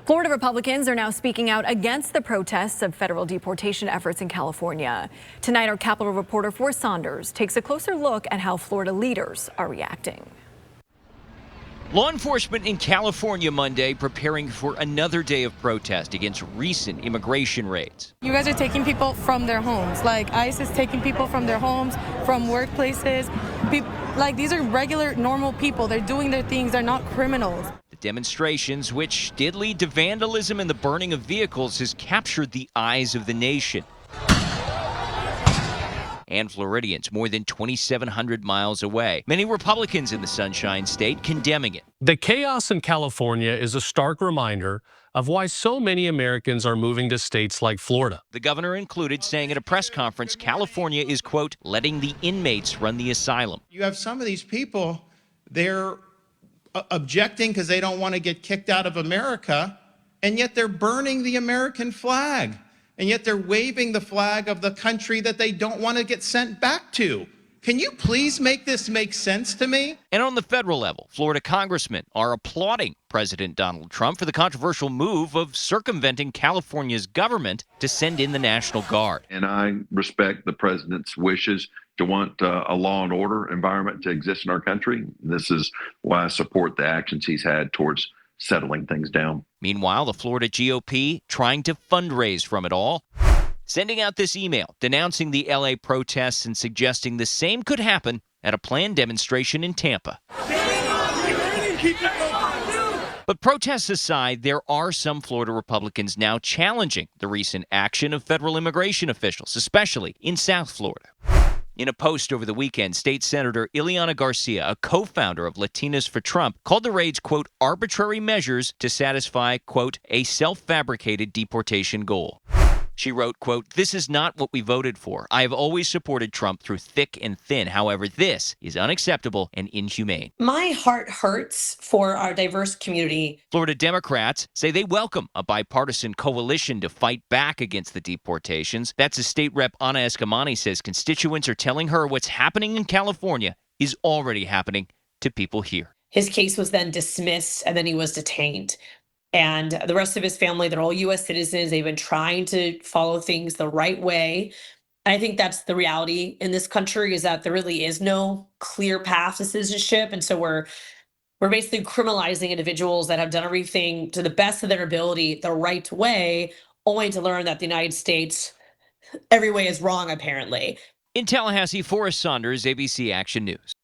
Florida Republicans are now speaking out against the protests of federal deportation efforts in California. Tonight, our Capitol reporter Forrest Saunders takes a closer look at how Florida leaders are reacting. Law enforcement in California Monday preparing for another day of protest against recent immigration raids. You guys are taking people from their homes. Like ICE is taking people from their homes, from workplaces. These are regular, normal people. They're doing their things. They're not criminals. The demonstrations, which did lead to vandalism and the burning of vehicles, has captured the eyes of the nation and Floridians more than 2,700 miles away. Many Republicans in the Sunshine State condemning it. The chaos in California is a stark reminder of why so many Americans are moving to states like Florida. The governor included, saying at a press conference, California is, quote, letting the inmates run the asylum. You have some of these people, they're objecting because they don't want to get kicked out of America, and yet they're burning the American flag. And yet they're waving the flag of the country that they don't want to get sent back to. Can you please make this make sense to me? And on the federal level, Florida congressmen are applauding President Donald Trump for the controversial move of circumventing California's government to send in the National Guard. And I respect the president's wishes to want a law and order environment to exist in our country. This is why I support the actions he's had towards settling things down. Meanwhile, the Florida GOP trying to fundraise from it all, sending out this email denouncing the LA protests and suggesting the same could happen at a planned demonstration in Tampa. But protests aside, there are some Florida Republicans now challenging the recent action of federal immigration officials, especially in South Florida. In a post over the weekend, State Senator Ileana Garcia, a co-founder of Latinas for Trump, called the raids, quote, arbitrary measures to satisfy, quote, a self-fabricated deportation goal. She wrote, quote, this is not what we voted for. I have always supported Trump through thick and thin. However, this is unacceptable and inhumane. My heart hurts for our diverse community. Florida Democrats say they welcome a bipartisan coalition to fight back against the deportations. That's as State Rep Ana Escamani says constituents are telling her what's happening in California is already happening to people here. His case was then dismissed and then he was detained. And the rest of his family, they're all U.S. citizens. They've been trying to follow things the right way. I think that's the reality in this country, is that there really is no clear path to citizenship. And so we're basically criminalizing individuals that have done everything to the best of their ability the right way, only to learn that the United States, every way is wrong, apparently. In Tallahassee, Forrest Saunders, ABC Action News.